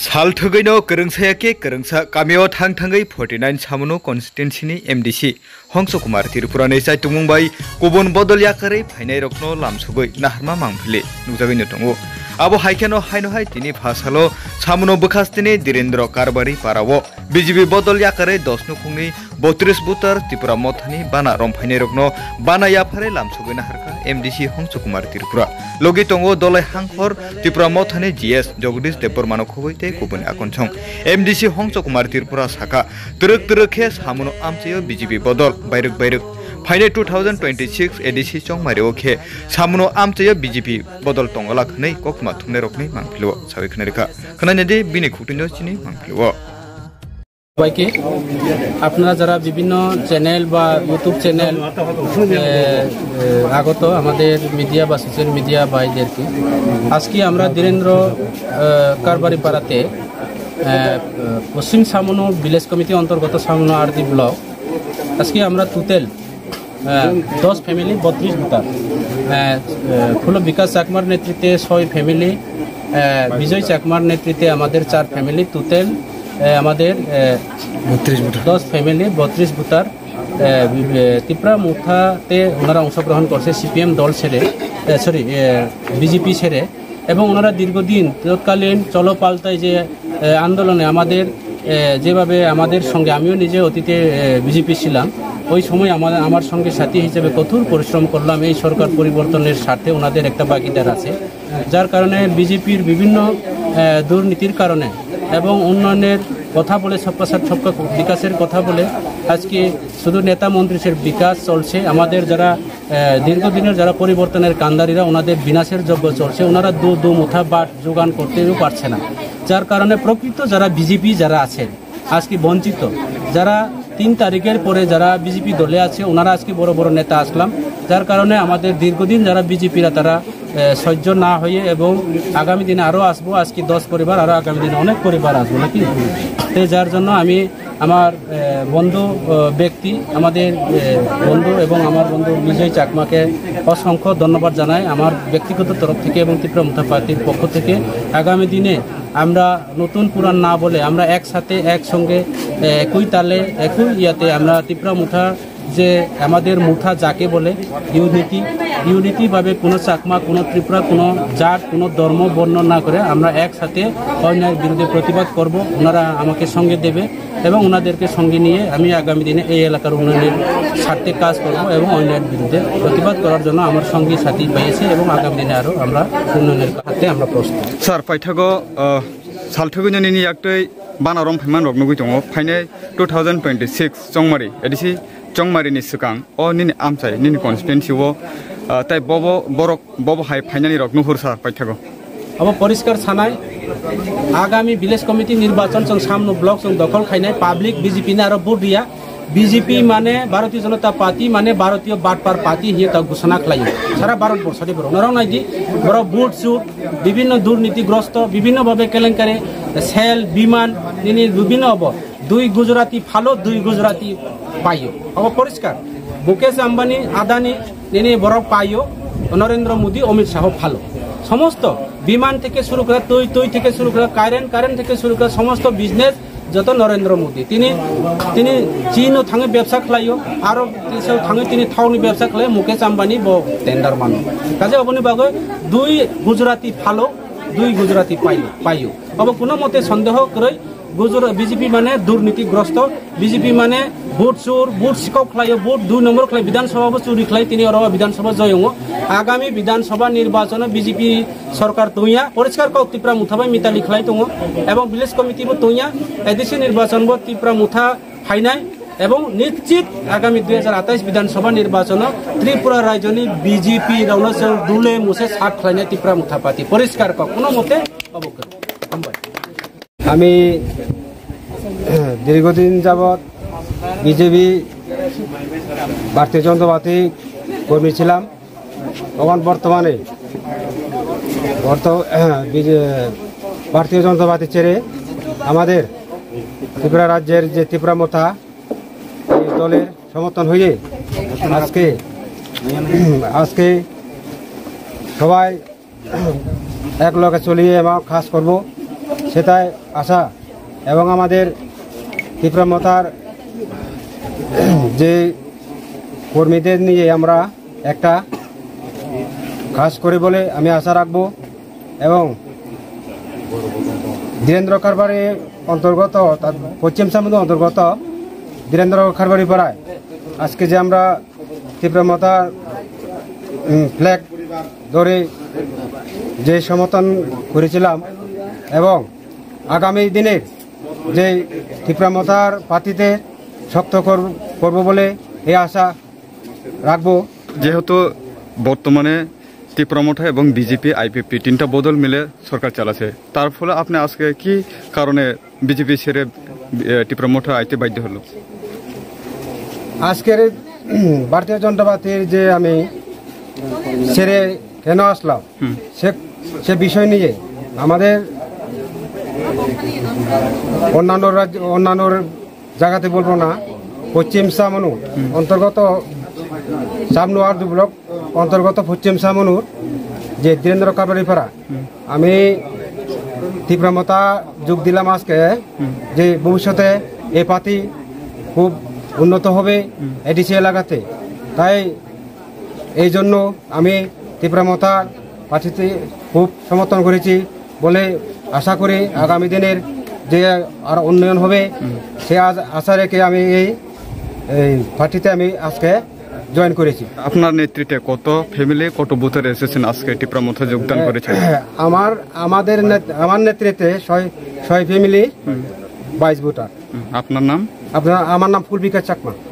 सालथुगैनो गोरोंसायाके गोरोंसा गामियाव थांगै 49 सामुनो कन्स्टिट्युन्सिनि एमडिसि हंस कुमार त्रिपुरानि साइतुमुंबाय गुबुन बदलियाकारै फाइनाय रखनो लामसुगै नाहरमा मांफिले नुजागैनो दङ आबो हाइकेनो हाइनोहाय तिनि भाषालो सामुनो बखास्तिनि धीरेन्द्र कारबारी पारावो बीजेपी बदलियाकारै 10 नुखुंनि 32 बुटार त्रिपुरा मथानि बाना रमफाइनाय रखनो बानाया फारे लामसुगै नाहरका एमडिसि हंस कुमार त्रिपुरा लगी दङ दलाय हांखर त्रिपुरा मथानि जीएस जगदीश देबबर्मानो खबैते गुबुन आकनसं एमडिसि हंस कुमार त्रिपुरा साखा तरक सामुनो आमचेयो बीजेपी बदल बायरक फाइने 2026 एडिसि चंग मारिओखे सामुनो आमचेयो बीजेपी बदल तंगला खनै कखमा थुमने रखनै मांफिलो साबै खनरेखा खनानेदि बिनि खुटिनो चिनि मांफिलो সবাইকে আপনারা যারা বিভিন্ন চ্যানেল বা ইউটিউব চ্যানেল আগত আমাদের মিডিয়া বা সোশ্যাল মিডিয়া ভাইদেরকে আজকে আমরা ধীরেন্দ্র কারবারি পাড়াতে পশ্চিম সামনো ভিলেজ কমিটি অন্তর্গত সামনো আরদি ব্লক আজকে আমরা টোটাল 10 ফ্যামিলি 32 বুটার ফুল বিকাশ চাকমার নেতৃত্বে 6 ফ্যামিলি বিজয় চাকমার নেতৃত্বে আমাদের 4 ফ্যামিলি টোটাল আমাদের 10 ফ্যামিলি 32 বুটার ত্রিপুরা মুঠাতে ওনারা অংশগ্রহণ করছে সিপিএম দল ছেড়ে বিজেপি ছেড়ে এবং ওনারা দীর্ঘদিন তৎকালীন চলো পাল্টায় যে আন্দোলনে আমাদের যেভাবে আমাদের সঙ্গে আমিও নিজে অতীতে বিজেপি ছিলাম ওই সময় আমার সঙ্গে সাথী হিসেবে কঠোর পরিশ্রম করলাম এই সরকার পরিবর্তনের স্বার্থে ওনাদের একটা ভাগিদার আছে যার কারণে বিজেপির বিভিন্ন দুর্নীতির কারণে এবং উন্নয়নের কথা বলে সবকা সাথ সবকা বিকাশের কথা বলে আজকে শুধু নেতা মন্ত্রীর বিকাশ চলছে আমাদের যারা দীর্ঘদিনের যারা পরিবর্তনের কান্দারিরা ওনাদের বিনাশের যজ্ঞ চলছে ওনারা দু মুঠা বাট যোগান করতেও পারছে না যার কারণে প্রকৃত যারা বিজেপি যারা আছেন আজকে বঞ্চিত যারা 3 তারিখের পরে যারা বিজেপি দলে আছে ওনারা আজকে বড় বড় নেতা আসলাম যার কারণে আমাদের দীর্ঘদিন যারা বিজেপিরা তারা সহ্য না হয়ে এবং আগামী দিনে আরও আসবো আজকে 10 পরিবার আরও আগামী দিনে অনেক পরিবার আসবো নাকি যার জন্য আমি আমার বন্ধু ব্যক্তি আমাদের বন্ধু এবং আমার বন্ধু বিজয় চাকমাকে অসংখ্য ধন্যবাদ জানাই আমার ব্যক্তিগত তরফ থেকে এবং ত্রিপুরা মুঠা পার্টির পক্ষ থেকে আগামী দিনে আমরা নতুন পুরাণ না বলে আমরা একসাথে একসঙ্গে একই তালে একই ইয়াতে আমরা ত্রিপুরা মুঠা যে আমাদের মুঠা যাকে বলে ইউনিটিভাবে কোনো চাকমা কোনো ত্রিপুরা কোনো জাত কোনো ধর্ম বর্ণ না করে আমরা একসাথে অন্যায়ের বিরুদ্ধে প্রতিবাদ করব ওনারা আমাকে সঙ্গে দেবে এবং ওনাদেরকে সঙ্গে নিয়ে আমি আগামী দিনে এই এলাকার উন্নয়নের স্বার্থে কাজ করব এবং অন্যায়ের বিরুদ্ধে প্রতিবাদ করার জন্য আমার সঙ্গী সাথী পেয়েছে এবং আগামী দিনে আরও আমরা উন্নয়নের হাতে আমরা প্রস্তুত স্যার পাইথাগো সালথুগুনি একটাই বানারম ফেমান রকনুগুই দङ फाइने 2026 चंगमारी एडिसि चंगमारिनि सिगां अ निनि आमचाय निनि कन्स्टिट्युन्सिआव ताइ बब हाय फाइनानि रकनुहुर सार पाइथागो अब परिष्कार सानाय आगामी विलेज कमिटी निर्वाचन जों सामनो ब्लक जों दखल खायनाय पाब्लिक बीजेपी ने आरो भोट दिया बीजेपी माने भारतीय जनता पार्टी माने भारतीय बाटपार पार्टी हिए ता घोषणा खालायो सारा भारतबर्षनि बर नराव नायदि बर बुट सुट विभिन्न दुर्नीतिग्रस्त विभिन्न भावे केलेंकारि सेल विमान निनि विभिन्न अब 2 गुजराती फालो 2 गुजराती पाइयो अब परिष्कार मुकेश आम्बानी आदानी निनि बर पाइयो नरेंद्र मोदी अमित शाह फालो समस्त विमान থেকে শুরু করে তৈ থেকে শুরু করে কারেন্ট থেকে শুরু করে সমস্ত বিজনেস যত নরেন্দ্র মোদী তিনি চীনও থাঙে ব্যবসা খালাইও আরো দেশেও থাঙে তিনি থাউনি ব্যবসা খালায় মুকেশ আম্বানি ব টেন্ডার মানো কাজে অবনি বাগৈ 2 গুজরাটি ফালো 2 গুজরাটি পাইও अब কোনো মতে সন্দেহ করে বিজেপি মানে দুর্নীতিগ্রস্ত বিজেপি মানে ভোট চোর ভোট শিকক খালাইও ভোট 2 নম্বর খালাই বিধানসভা চুরি খালাই তিনি আর বিধানসভা জয়ঙ্গ আগামী বিধানসভা নির্বাচনে বিজেপি সরকার তৈয়া পরিষ্কার কক ত্রিপুরা মুঠাবাই মিতালি খালাই দङ এবং ভিলেজ কমিটি তৈয়া এডিসি নির্বাচন ত্রিপুরা মুঠা ফাইনাই এবং নিশ্চিত আগামী 2028 বিধানসভা নির্বাচন ত্রিপুরা রাজ্যনি বিজেপি রৌনসল দুলে মুছে সাত খালাইনে ত্রিপুরা মুঠা পার্টি পরিষ্কার কক কোনো মতে অবগত আমি দীর্ঘদিন যাবৎ বিজেপি ভারতীয় জনতা পার্টি কর্মী ছিলাম তখন বর্তমানে ভারতীয় জনতা পার্টি ছেড়ে আমাদের ত্রিপুরা রাজ্যের যে ত্রিপুরা মুঠা এই দলের সমর্থন হয়ে আজকে সবাই এক লগে চলিয়ে এবং কাজ করব সেটাই আশা, এবং আমাদের তীব্রমতার যে কর্মীদের নিয়ে আমরা একটা কাজ করে বলে আমি আশা রাখব। এবং ধীরেন্দ্র কারবারি অন্তর্গত পশ্চিম সামুদ্র অন্তর্গত ধীরেন্দ্র কারবারি পাড়ায় আজকে যে আমরা তীব্রমতার ফ্ল্যাগ ধরে যে সমর্থন করেছিলাম এবং আগামী দিনের যে তীব্রমতার প্রার্থীতে শক্ত করব বলে এই আশা রাখবো। যেহেতু বর্তমানে তীব্রমতা এবং বিজেপি আইপিপি তিনটা বদল মিলে সরকার চালাচ্ছে, তার ফলে আপনি আজকে কি কারণে বিজেপি ছেড়ে তীব্রমতা আইতে বাধ্য হলো? আজকের ভারতীয় জনতা পার্টির যে আমি ছেড়ে কেন আসলাম সে বিষয় নিয়ে আমাদের অন্যান্য জায়গাতে বলবো না, পশ্চিম সামনু অন্তর্গত সামনু আর ব্লক অন্তর্গত পশ্চিম সামনুর যে ধীরেন্দ্র কারবারি পাড়া, আমি তীব্রমতা যোগ দিলাম আজকে যে ভবিষ্যতে এই পার্টি খুব উন্নত হবে এডিসি এলাকাতে। তাই এই জন্য আমি তীব্রমতার পার্টিতে খুব সমর্থন করেছি বলে আশা করি আগামী দিনের যে আর উন্নয়ন হবে সে আশা রেখে আমি এই পার্টিতে আমি আজকে জয়েন করেছি। আপনার নেতৃত্বে কত ফ্যামিলি কত বুথের এসেছেন আজকে তীব্রমতা যোগদান করেছেন? আমার নেতৃত্বে 6 ফ্যামিলি 22 ভোটার। আপনার নাম? আমার নাম ফুলবিকাশ চাকমা।